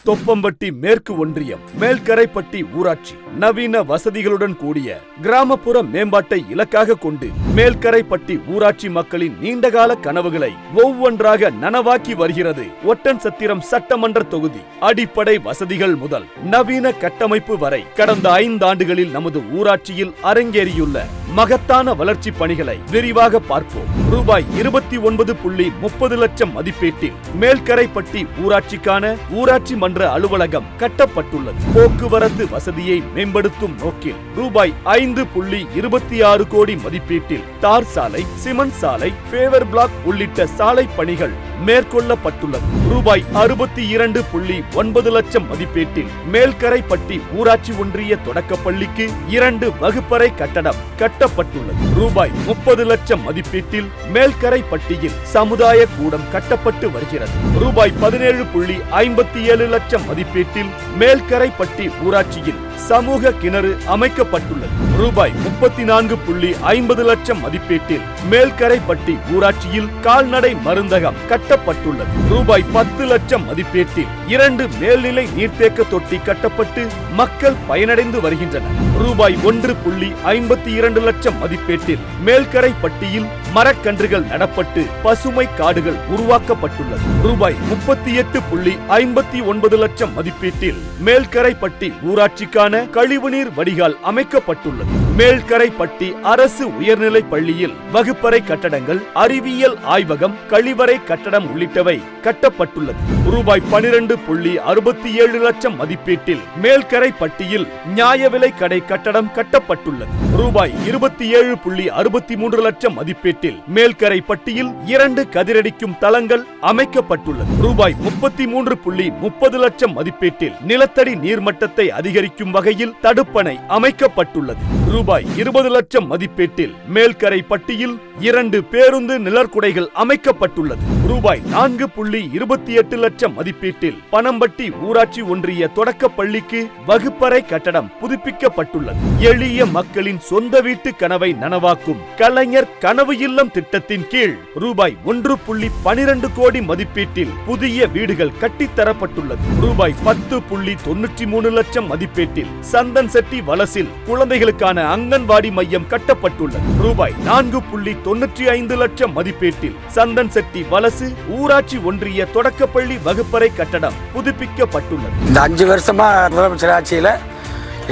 தொப்பம்பட்டி மேற்கு ஒன்றியம் மேல்கரைப்பட்டி ஊராட்சி நவீன வசதிகளுடன் கூடிய கிராமப்புற மேம்பாட்டை இலக்காக கொண்டு மேல்கரைப்பட்டி ஊராட்சி மக்களின் நீண்டகால கனவுகளை ஒவ்வொன்றாக நனவாக்கி வருகிறது ஒட்டன்சத்திரம் சட்டமன்ற தொகுதி. அடிப்படை வசதிகள் முதல் நவீன கட்டமைப்பு வரை கடந்த 5 ஆண்டுகளில் நமது ஊராட்சியில் அரங்கேறியுள்ள மகத்தான வளர்ச்சி பணிகளை விரிவாக பார்ப்போம். ரூபாய் 29.30 லட்சம் மதிப்பீட்டில் மேல்கரைப்பட்டி ஊராட்சிக்கான ஊராட்சி மன்ற அலுவலகம் கட்டப்பட்டுள்ளது. போக்குவரத்து வசதியை மேம்படுத்தும் நோக்கில் ரூபாய் 5.26 கோடி மதிப்பீட்டில் தார் சாலை, சிமெண்ட் சாலை, ஃபேவர் பிளாக் உள்ளிட்ட சாலை பணிகள் மேற்கொள்ளப்பட்டுள்ளது. ரூபாய் 62.9 லட்சம் மதிப்பீட்டில் மேல்கரைப்பட்டி ஊராட்சி ஒன்றிய தொடக்கப்பள்ளிக்கு 2 வகுப்பறை கட்டடம் கட்டப்பட்டுள்ளது. ரூபாய் 30 லட்சம் மதிப்பீட்டில் மேல்கரைப்பட்டியில் சமுதாய கூடம் கட்டப்பட்டு வருகிறது. ரூபாய் 17.57 லட்சம் மதிப்பீட்டில் மேல்கரைப்பட்டி ஊராட்சியில் சமூக கிணறு அமைக்கப்பட்டுள்ளது. ரூபாய் 34.50 லட்சம் மதிப்பீட்டில் மேல்கரைப்பட்டி ஊராட்சியில் கால்நடை மருந்தகம் கட்டப்பட்டுள்ளது. ரூபாய் 10 லட்சம் மதிப்பீட்டில் 2 மேல்நிலை நீர்த்தேக்க தொட்டி கட்டப்பட்டு மக்கள் பயனடைந்து வருகின்றனர். ரூபாய் 1.52 லட்சம் மதிப்பீட்டில் மேல்கரைப்பட்டியில் மரக்கன்றுகள் நடப்பட்டு பசுமை காடுகள் உருவாக்கப்பட்டுள்ளது. ரூபாய் 38.59 லட்சம் மதிப்பீட்டில் மேல்கரைப்பட்டி ஊராட்சிக்கான கழிவுநீர் வடிகால் அமைக்கப்பட்டுள்ளது. மேல்கரைப்பட்டி அரசு உயர்நிலைப் பள்ளியில் வகுப்பறை கட்டடங்கள், அறிவியல் ஆய்வகம், கழிவறை கட்டடம் உள்ளிட்டவை கட்டப்பட்டுள்ளது. ரூபாய் 12.67 லட்சம் மதிப்பீட்டில் மேல்கரைப்பட்டியில் நியாய விலை கடை கட்டடம் கட்டப்பட்டுள்ளது. ரூபாய் 27.63 லட்சம் மதிப்பீட்டில் மேல்கரைப்பட்டியில் 2 கதிரடிக்கும் தளங்கள் அமைக்கப்பட்டுள்ளது. ரூபாய் 33.30 லட்சம் மதிப்பீட்டில் நிலத்தடி நீர்மட்டத்தை அதிகரிக்கும் வகையில் தடுப்பணை அமைக்கப்பட்டுள்ளது. ரூபாய் 20 லட்சம் மதிப்பீட்டில் மேல்கரைப்பட்டியில் 2 பேருந்து நிழற்குடைகள் அமைக்கப்பட்டுள்ளது. ரூபாய் 4.28 லட்சம் மதிப்பீட்டில் பனம்பட்டி ஊராட்சி ஒன்றிய தொடக்கப்பள்ளிக்கு வகுப்பறை கட்டடம் புதுப்பிக்கப்பட்டுள்ளது. எளிய மக்களின் சொந்த வீட்டு கனவை நனவாக்கும் கலைஞர் கனவு இல்லம் திட்டத்தின் கீழ் ரூபாய் 1.12 கோடி மதிப்பீட்டில் புதிய வீடுகள் கட்டித்தரப்பட்டுள்ளது. ரூபாய் 10.93 லட்சம் மதிப்பீட்டில் சந்தன் செட்டி வலசில் குழந்தைகளுக்கான அங்கன்வாடி மையம் கட்டப்பட்டுள்ளது. ரூபாய் 4.95 லட்சம் மதிப்பீட்டில் சந்தன் செட்டி வலசு ஊராட்சி ஒன்றிய தொடக்கப்பள்ளி வகுப்பறை கட்டடம் புதுப்பிக்கப்பட்டுள்ளது. இந்த 5 வருஷமா முதலமைச்சர் ஆட்சியில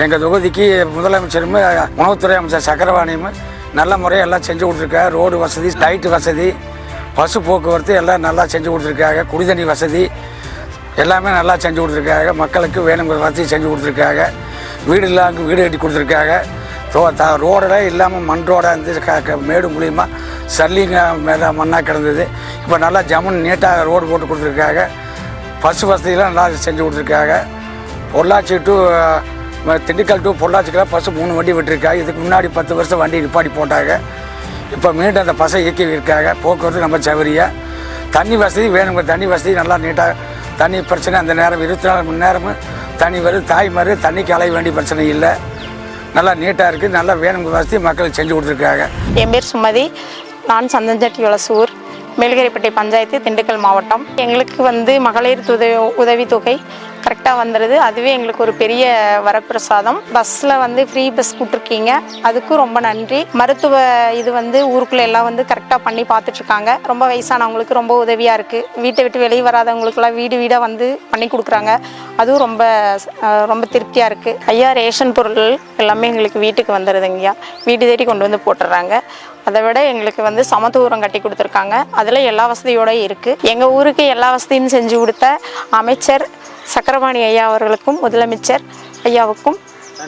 எங்க தொகுதிக்கு முதலமைச்சரும் உணவுத்துறை அமைச்சர் சக்கரபாணியும் நல்ல முறையை எல்லாம் செஞ்சு கொடுத்துருக்காங்க. ரோடு வசதி, லைட் வசதி, பசு போக்குவரத்து எல்லாம் நல்லா செஞ்சு கொடுத்துருக்காங்க. குடிதண்ணி வசதி எல்லாமே நல்லா செஞ்சு கொடுத்துருக்காங்க. மக்களுக்கு வேணுங்கிற வசதி செஞ்சு கொடுத்துருக்காங்க. வீடு இல்லாமல் வீடு கட்டி கொடுத்துருக்காங்க. ரோடெல்லாம் இல்லாமல் மண் ரோடாக இருந்து மேடு மூலியமாக சல்லிங்க மேலே மண்ணாக கிடந்தது. இப்போ நல்லா ஜம்முன் நீட்டாக ரோடு போட்டு கொடுத்துருக்காங்க. பஸ் வசதியெலாம் நல்லா செஞ்சு கொடுத்துருக்காங்க. பொள்ளாச்சி டு திண்டுக்கல் டு பொள்ளாச்சிக்கெல்லாம் பஸ் 3 வண்டி விட்டுருக்காங்க. இதுக்கு முன்னாடி 10 வருஷம் வண்டி நிப்பாட்டி போட்டாங்க. இப்போ மீண்டும் அந்த பஸ்ஸை இயக்கி இருக்காங்க. போக்குவரத்து நம்ம சௌகரியம். தண்ணி வசதி வேணுங்க. தண்ணி வசதி நல்லா நீட்டாக, தண்ணி பிரச்சனை அந்த நேரம் 24 மணி நேரமும் தண்ணி வருது. தாய்மார் தண்ணிக்கு அலைய வேண்டிய பிரச்சனை இல்லை. நல்லா நீட்டாக இருக்குது. நல்லா வேணுங்கிற வசதி மக்களுக்கு செஞ்சு கொடுத்துருக்காங்க. என் பேர் சுமதி. நான் சந்தன்செட்டி வலசூர், மேல்கரைப்பட்டி பஞ்சாயத்து, திண்டுக்கல் மாவட்டம். எங்களுக்கு மகளிர் உதவித்தொகை கரெக்டாக வந்துடுது. அதுவே எங்களுக்கு ஒரு பெரிய வரப்பிரசாதம். பஸ்ஸில் ஃப்ரீ பஸ் கொடுத்துருக்கீங்க, அதுக்கும் ரொம்ப நன்றி. மருத்துவ ஊருக்குள்ளே எல்லாம் கரெக்டாக பண்ணி பார்த்துட்ருக்காங்க. ரொம்ப வயசானவங்களுக்கு ரொம்ப உதவியாக இருக்குது. வீட்டை விட்டு வெளியே வராதவங்களுக்கெல்லாம் வீடு வீடாக பண்ணி கொடுக்குறாங்க. அதுவும் ரொம்ப ரொம்ப திருப்தியாக இருக்குது. ஐயா ரேஷன் பொருள் எல்லாமே எங்களுக்கு வீட்டுக்கு வந்துடுதுங்கய்யா. வீடு தேடி கொண்டு வந்து போட்டுடுறாங்க. அதை விட எங்களுக்கு சமத்துவம் கட்டி கொடுத்துருக்காங்க. அதில் எல்லா வசதியோடு இருக்குது. எங்கள் ஊருக்கு எல்லா வசதியும் செஞ்சு கொடுத்த அமைச்சர் சக்கரபாணி ஐயா அவர்களுக்கும் முதலமைச்சர் ஐயாவுக்கும்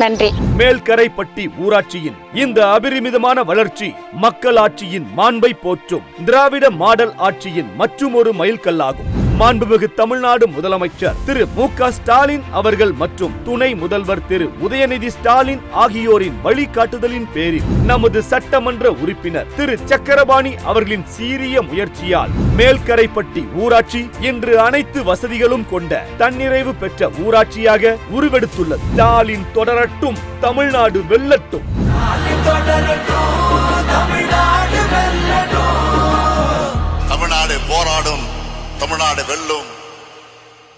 நன்றி. மேல்கரைப்பட்டி ஊராட்சியின் இந்த அபரிமிதமான வளர்ச்சி மக்களாட்சியின் மாண்பை போற்றும் திராவிட மாடல் ஆட்சியின் மற்றுமொரு மைல்கல்லாகும். மாண்புமிகு தமிழ்நாடு முதலமைச்சர் திரு மு.க. ஸ்டாலின் அவர்கள் மற்றும் துணை முதல்வர் திரு உதயநிதி ஸ்டாலின் ஆகியோரின் வழிகாட்டுதலின் பேரில் நமது சட்டமன்ற உறுப்பினர் திரு சக்கரபாணி அவர்களின் சீரிய முயற்சியால் மேல்கரைப்பட்டி ஊராட்சி இன்று அனைத்து வசதிகளும் கொண்ட தன்னிறைவு பெற்ற ஊராட்சியாக உருவெடுத்துள்ளது. ஸ்டாலின் தொடரட்டும், தமிழ்நாடு வெல்லட்டும். தமிழ்நாடு போராடும், தமிழ்நாடு வெல்லும்.